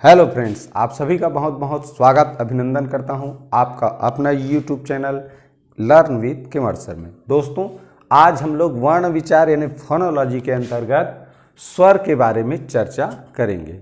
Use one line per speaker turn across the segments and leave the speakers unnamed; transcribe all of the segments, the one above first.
Hello friends, आप सभी का बहुत बहुत स्वागत अभिनंदन करता हूं आपका अपना यूट्यूब चैनल लर्न विद किमर सर में। दोस्तों, आज हम लोग वर्ण विचार यानी फोनोलॉजी के अंतर्गत स्वर के बारे में चर्चा करेंगे।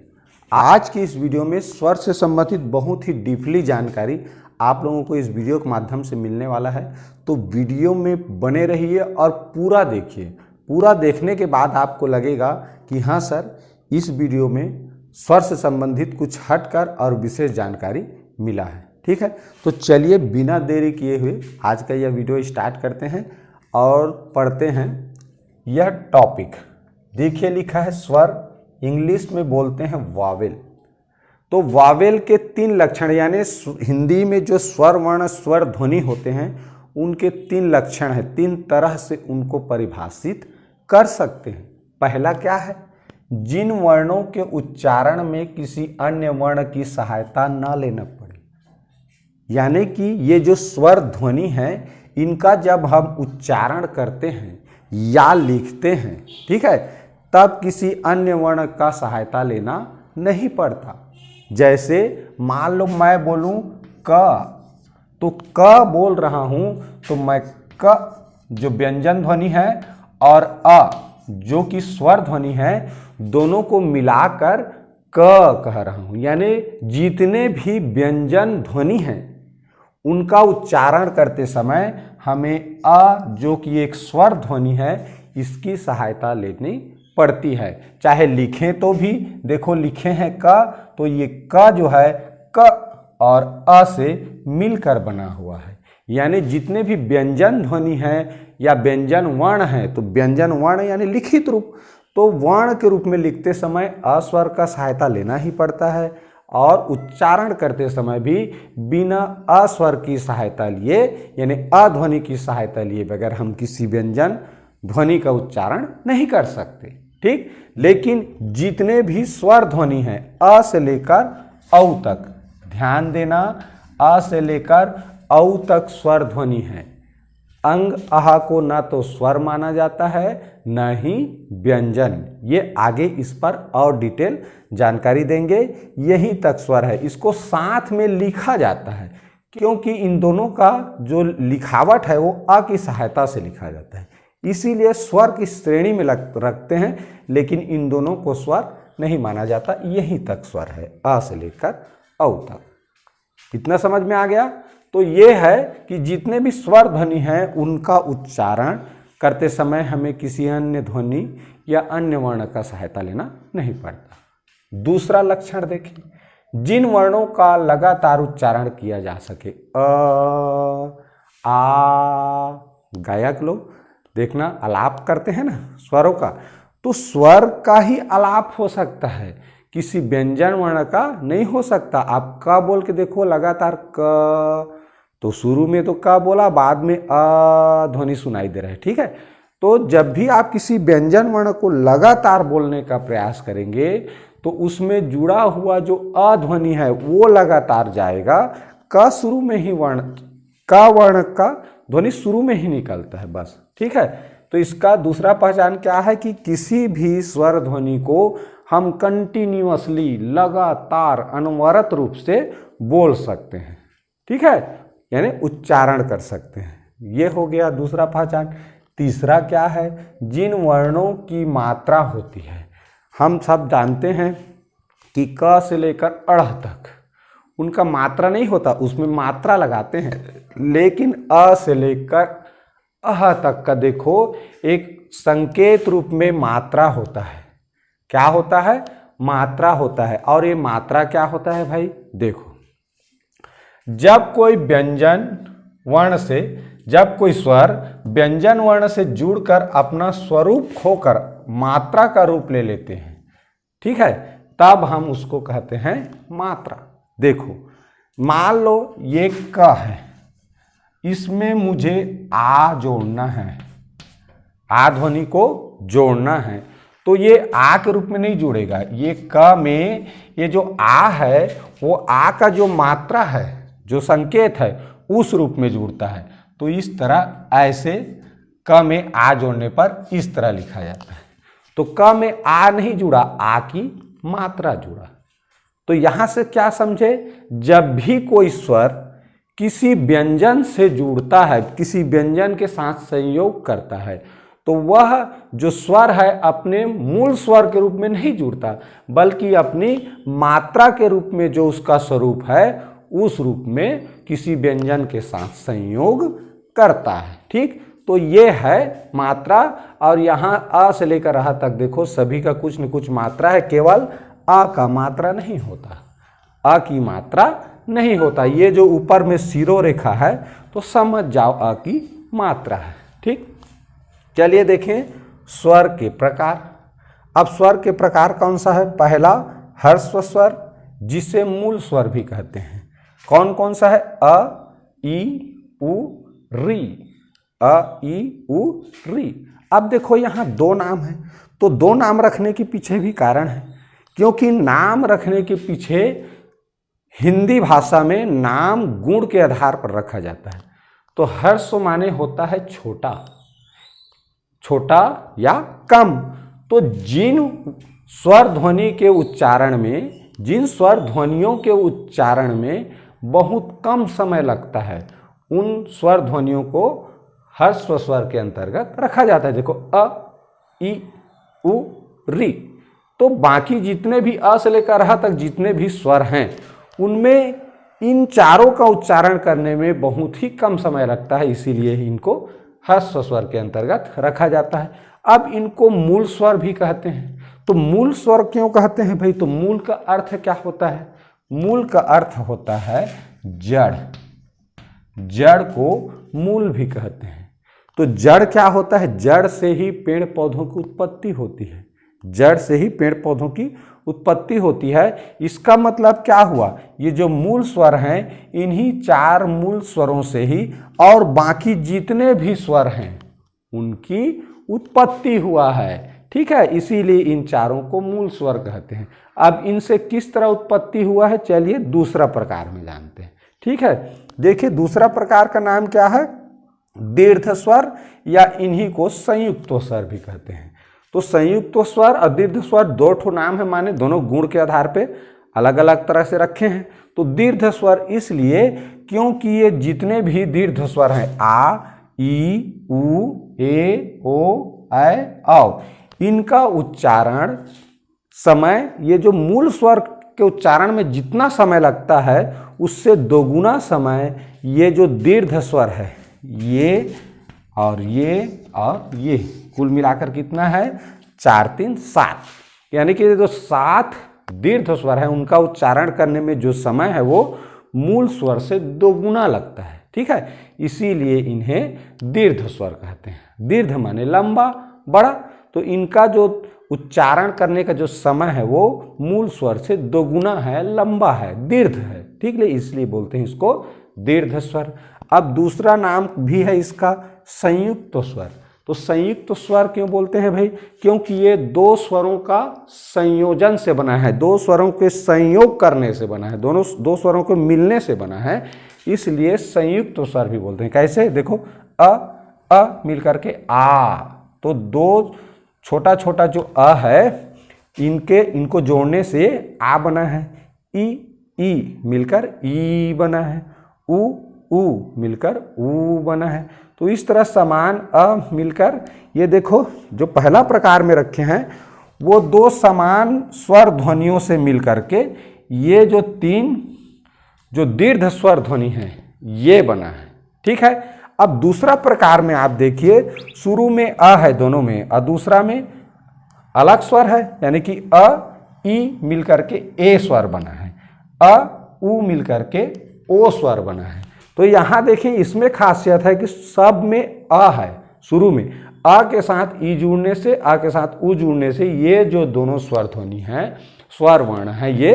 आज की इस वीडियो में स्वर से संबंधित बहुत ही डीपली जानकारी आप लोगों को इस वीडियो के माध्यम से मिलने वाला है, तो वीडियो में बने रहिए और पूरा देखिए। पूरा देखने के बाद आपको लगेगा कि हाँ सर, इस वीडियो में स्वर से संबंधित कुछ हटकर और विशेष जानकारी मिला है। ठीक है, तो चलिए बिना देरी किए हुए आज का यह वीडियो स्टार्ट करते हैं और पढ़ते हैं यह टॉपिक। देखिए लिखा है स्वर, इंग्लिश में बोलते हैं वावेल। तो वावेल के 3 लक्षण यानी हिंदी में जो स्वर वर्ण स्वर ध्वनि होते हैं उनके 3 लक्षण हैं। 3 तरह से उनको परिभाषित कर सकते हैं। पहला क्या है? जिन वर्णों के उच्चारण में किसी अन्य वर्ण की सहायता न लेना पड़े, यानी कि ये जो स्वर ध्वनि है इनका जब हम उच्चारण करते हैं या लिखते हैं, ठीक है, तब किसी अन्य वर्ण का सहायता लेना नहीं पड़ता। जैसे मान लो मैं बोलूं क, तो क बोल रहा हूं तो मैं क जो व्यंजन ध्वनि है और अ जो कि स्वर ध्वनि है, दोनों को मिलाकर क कह रहा हूं। यानी जितने भी व्यंजन ध्वनि हैं उनका उच्चारण करते समय हमें अ जो कि एक स्वर ध्वनि है इसकी सहायता लेनी पड़ती है। चाहे लिखें तो भी, देखो लिखे हैं क, तो ये क जो है क और अ से मिलकर बना हुआ है। यानी जितने भी व्यंजन ध्वनि हैं या व्यंजन वर्ण हैं, तो व्यंजन वर्ण यानी लिखित रूप, तो वर्ण के रूप में लिखते समय अ स्वर का सहायता लेना ही पड़ता है और उच्चारण करते समय भी बिना अ स्वर की सहायता लिए यानी अ ध्वनि की सहायता लिए बगैर हम किसी व्यंजन ध्वनि का उच्चारण नहीं कर सकते। ठीक, लेकिन जितने भी स्वर ध्वनि हैं अ से लेकर औ तक, ध्यान देना, अ से लेकर औ तक स्वर ध्वनि है। अंग अहा को ना तो स्वर माना जाता है न ही व्यंजन। ये आगे इस पर और डिटेल जानकारी देंगे। यहीं तक स्वर है, इसको साथ में लिखा जाता है क्योंकि इन दोनों का जो लिखावट है वो अ की सहायता से लिखा जाता है, इसीलिए स्वर की श्रेणी में रखते हैं, लेकिन इन दोनों को स्वर नहीं माना जाता। यहीं तक स्वर है, अ से लेकर औ तक। इतना समझ में आ गया? तो ये है कि जितने भी स्वर ध्वनि हैं उनका उच्चारण करते समय हमें किसी अन्य ध्वनि या अन्य वर्ण का सहायता लेना नहीं पड़ता। दूसरा लक्षण देखें, जिन वर्णों का लगातार उच्चारण किया जा सके। अ, आ, गायक लोग देखना आलाप करते हैं ना स्वरों का, तो स्वर का ही आलाप हो सकता है, किसी व्यंजन वर्ण का नहीं हो सकता। आप क बोल के देखो लगातार क, तो शुरू में तो क बोला, बाद में अ ध्वनि सुनाई दे रहा है। ठीक है, तो जब भी आप किसी व्यंजन वर्ण को लगातार बोलने का प्रयास करेंगे तो उसमें जुड़ा हुआ जो अ ध्वनि है वो लगातार जाएगा। क शुरू में ही वर्ण, क वर्ण का ध्वनि शुरू में ही निकलता है बस। ठीक है, तो इसका दूसरा पहचान क्या है कि किसी भी स्वर ध्वनि को हम कंटिन्यूअसली लगातार अनवरत रूप से बोल सकते हैं। ठीक है, यानी उच्चारण कर सकते हैं। ये हो गया दूसरा पहचान। तीसरा क्या है? जिन वर्णों की मात्रा होती है, हम सब जानते हैं कि क से लेकर अड़ तक उनका मात्रा नहीं होता, उसमें मात्रा लगाते हैं, लेकिन अ से लेकर अह तक का देखो एक संकेत रूप में मात्रा होता है। क्या होता है? मात्रा होता है। और ये मात्रा क्या होता है भाई? देखो, जब कोई व्यंजन वर्ण से, जब कोई स्वर व्यंजन वर्ण से जुड़कर अपना स्वरूप खोकर मात्रा का रूप ले लेते हैं, ठीक है, तब हम उसको कहते हैं मात्रा। देखो मान लो ये क है, इसमें मुझे आ जोड़ना है, आ ध्वनि को जोड़ना है, तो ये आ के रूप में नहीं जुड़ेगा। ये क में ये जो आ है वो आ का जो मात्रा है, जो संकेत है, उस रूप में जुड़ता है। तो इस तरह ऐसे क में आ जोड़ने पर इस तरह लिखा जाता है। तो क में आ नहीं जुड़ा, आ की मात्रा जुड़ा। तो यहां से क्या समझे, जब भी कोई स्वर किसी व्यंजन से जुड़ता है, किसी व्यंजन के साथ संयोग करता है, तो वह जो स्वर है अपने मूल स्वर के रूप में नहीं जुड़ता, बल्कि अपनी मात्रा के रूप में जो उसका स्वरूप है उस रूप में किसी व्यंजन के साथ संयोग करता है। ठीक, तो ये है मात्रा। और यहाँ अ से लेकर अ तक देखो सभी का कुछ न कुछ मात्रा है, केवल अ का मात्रा नहीं होता, अ की मात्रा नहीं होता। ये जो ऊपर में सिरो रेखा है तो समझ जाओ अ की मात्रा है। ठीक, चलिए देखें स्वर के प्रकार। अब स्वर के प्रकार कौन सा है, पहला ह्रस्व स्वर जिसे मूल स्वर भी कहते हैं। कौन कौन सा है, अ, ई, उ, री, अ, ई, उ, री। अब देखो यहाँ दो नाम है, तो दो नाम रखने के पीछे भी कारण है, क्योंकि नाम रखने के पीछे हिंदी भाषा में नाम गुण के आधार पर रखा जाता है। तो ह्रस्व माने होता है छोटा, छोटा या कम। तो जिन स्वर ध्वनि के उच्चारण में, जिन स्वर ध्वनियों के उच्चारण में बहुत कम समय लगता है, उन स्वर ध्वनियों को ह्रस्व स्वर के अंतर्गत रखा जाता है। देखो अ, ई, उ, री। तो बाकी जितने भी अ से लेकर अ तक जितने भी स्वर हैं, उनमें इन चारों का उच्चारण करने में बहुत ही कम समय लगता है, इसीलिए इनको ह्रस्व स्वर के अंतर्गत रखा जाता है। अब इनको मूल स्वर भी कहते हैं। तो मूल स्वर क्यों कहते हैं भाई, तो मूल का अर्थ क्या होता है, मूल का अर्थ होता है जड़, जड़ को मूल भी कहते हैं। तो जड़ क्या होता है, जड़ से ही पेड़ पौधों की उत्पत्ति होती है, जड़ से ही पेड़ पौधों की उत्पत्ति होती है। इसका मतलब क्या हुआ, ये जो मूल स्वर हैं इन्हीं चार मूल स्वरों से ही और बाकी जितने भी स्वर हैं उनकी उत्पत्ति हुआ है। ठीक है, इसीलिए इन चारों को मूल स्वर कहते हैं। अब इनसे किस तरह उत्पत्ति हुआ है, चलिए दूसरा प्रकार में जानते हैं। ठीक है, देखिए दूसरा प्रकार का नाम क्या है, दीर्घ स्वर, या इन्हीं को संयुक्त स्वर भी कहते हैं। तो संयुक्त स्वर और दीर्घ स्वर दो ठो नाम है, माने दोनों गुण के आधार पे अलग अलग तरह से रखे हैं। तो दीर्घ स्वर इसलिए क्योंकि ये जितने भी दीर्घ स्वर हैं, आ, ई, उ, ए, ओ, ऐ, औ, इनका उच्चारण समय, ये जो मूल स्वर के उच्चारण में जितना समय लगता है उससे दोगुना समय ये जो दीर्घ स्वर है, ये और ये कुल मिलाकर कितना है, 4, 3, 7, यानी कि जो 7 दीर्घ स्वर है उनका उच्चारण करने में जो समय है वो मूल स्वर से दोगुना लगता है। ठीक है, इसीलिए इन्हें दीर्घ स्वर कहते हैं। दीर्घ माने लंबा, बड़ा। तो इनका जो उच्चारण करने का जो समय है वो मूल स्वर से दोगुना है, लंबा है, दीर्घ है। ठीक है, इसलिए बोलते हैं इसको दीर्घ स्वर। अब दूसरा नाम भी है इसका संयुक्त स्वर। तो संयुक्त स्वर क्यों बोलते हैं भाई, क्योंकि ये दो स्वरों का संयोजन से बना है, दो स्वरों के संयोग करने से बना है, दोनों दो स्वरों के मिलने से बना है, इसलिए संयुक्त स्वर भी बोलते हैं। कैसे, देखो अ मिलकर के आ, तो दो छोटा छोटा जो अ है इनको जोड़ने से आ बना है, ई मिलकर ई बना है, उ मिलकर उ बना है। तो इस तरह समान अ मिलकर, ये देखो जो पहला प्रकार में रखे हैं वो दो समान स्वर ध्वनियों से मिलकर के ये जो 3 जो दीर्घ स्वर ध्वनि है ये बना है। ठीक है, अब दूसरा प्रकार में आप देखिए, शुरू में अ है दोनों में, और दूसरा में अलग स्वर है, यानी कि अ ई मिलकर के ए स्वर बना है, अ उ मिलकर के ओ स्वर बना है। तो यहाँ देखिए इसमें खासियत है कि सब में अ है, शुरू में अ के साथ ई जुड़ने से, अ के साथ उ जुड़ने से ये जो दोनों स्वर ध्वनि है, स्वर वर्ण है, ये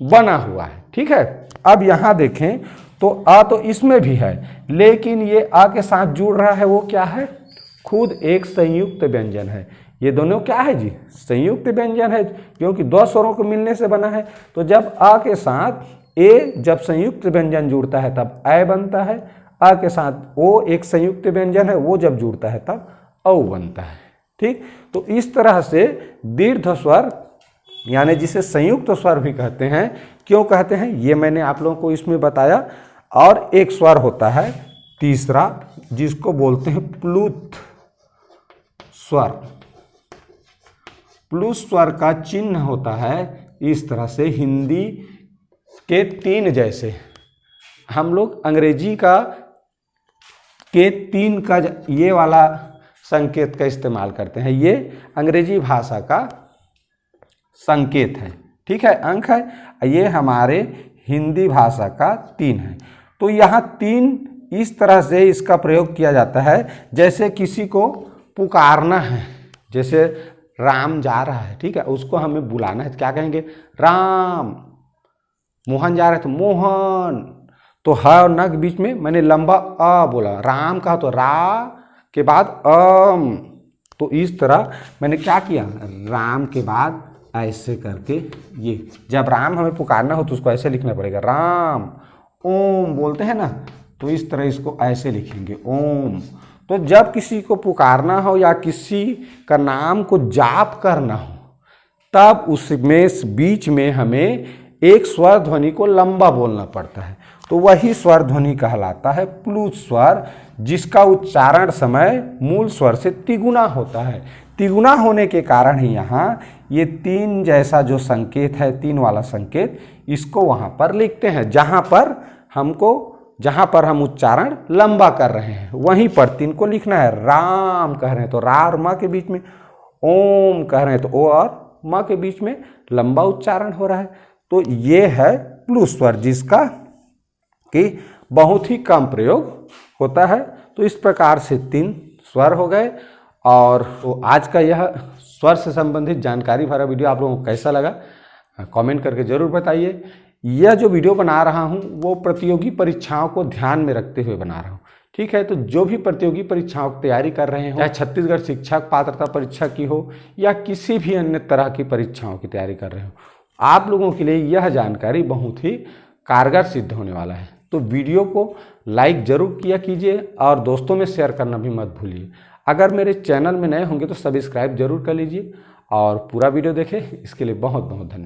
बना हुआ है। ठीक है, अब यहाँ देखें तो अ तो इसमें भी है, लेकिन ये अ के साथ जुड़ रहा है वो क्या है, खुद एक संयुक्त व्यंजन है। ये दोनों क्या है जी, संयुक्त व्यंजन है, क्योंकि दो स्वरों को मिलने से बना है। तो जब अ के साथ ए जब संयुक्त व्यंजन जुड़ता है तब ऐ बनता है, अ के साथ ओ एक संयुक्त व्यंजन है, वो जब जुड़ता है तब औ बनता है। ठीक, तो इस तरह से दीर्घ स्वर यानी जिसे संयुक्त स्वर भी कहते हैं, क्यों कहते हैं ये मैंने आप लोगों को इसमें बताया। और एक स्वर होता है तीसरा जिसको बोलते हैं प्लुत स्वर। प्लुत स्वर का चिन्ह होता है इस तरह से, हिंदी के 3 जैसे। हम लोग अंग्रेजी का के 3 का ये वाला संकेत का इस्तेमाल करते हैं। ये अंग्रेजी भाषा का संकेत है, ठीक है, अंक है। ये हमारे हिंदी भाषा का 3 है। तो यहाँ 3 इस तरह से इसका प्रयोग किया जाता है जैसे किसी को पुकारना है, जैसे राम जा रहा है, ठीक है, उसको हमें बुलाना है तो क्या कहेंगे, राम। मोहन जा रहा है तो मोहन। तो ह और न के बीच में मैंने लंबा अ बोला, राम कहा तो रा के बाद तो इस तरह मैंने क्या किया, राम के बाद ऐसे करके ये, जब राम हमें पुकारना हो तो उसको ऐसे लिखना पड़ेगा, राम। ओम बोलते हैं ना, तो इस तरह इसको ऐसे लिखेंगे, ओम। तो जब किसी को पुकारना हो या किसी का नाम को जाप करना हो तब उसमें बीच में हमें एक स्वर ध्वनि को लंबा बोलना पड़ता है। तो वही स्वर ध्वनि कहलाता है प्लुत स्वर, जिसका उच्चारण समय मूल स्वर से तिगुना होता है। तिगुना होने के कारण ही यहाँ ये 3 जैसा जो संकेत है, 3 वाला संकेत, इसको वहाँ पर लिखते हैं। जहाँ पर हम उच्चारण लंबा कर रहे हैं वहीं पर 3 को लिखना है। राम कह रहे हैं तो रा और म के बीच में, ओम कह रहे हैं तो ओ और म के बीच में लंबा उच्चारण हो रहा है। तो ये है प्लुत स्वर जिसका कि बहुत ही कम प्रयोग होता है। तो इस प्रकार से 3 स्वर हो गए। और तो आज का यह स्वर से संबंधित जानकारी भरा वीडियो आप लोगों को कैसा लगा कमेंट करके ज़रूर बताइए। यह जो वीडियो बना रहा हूँ वो प्रतियोगी परीक्षाओं को ध्यान में रखते हुए बना रहा हूँ, ठीक है। तो जो भी प्रतियोगी परीक्षाओं की तैयारी कर रहे हो, चाहे छत्तीसगढ़ शिक्षक पात्रता परीक्षा की हो या किसी भी अन्य तरह की परीक्षाओं की तैयारी कर रहे हो, आप लोगों के लिए यह जानकारी बहुत ही कारगर सिद्ध होने वाला है। तो वीडियो को लाइक ज़रूर किया कीजिए और दोस्तों में शेयर करना भी मत भूलिए। अगर मेरे चैनल में नए होंगे तो सब्सक्राइब जरूर कर लीजिए और पूरा वीडियो देखें। इसके लिए बहुत बहुत धन्यवाद।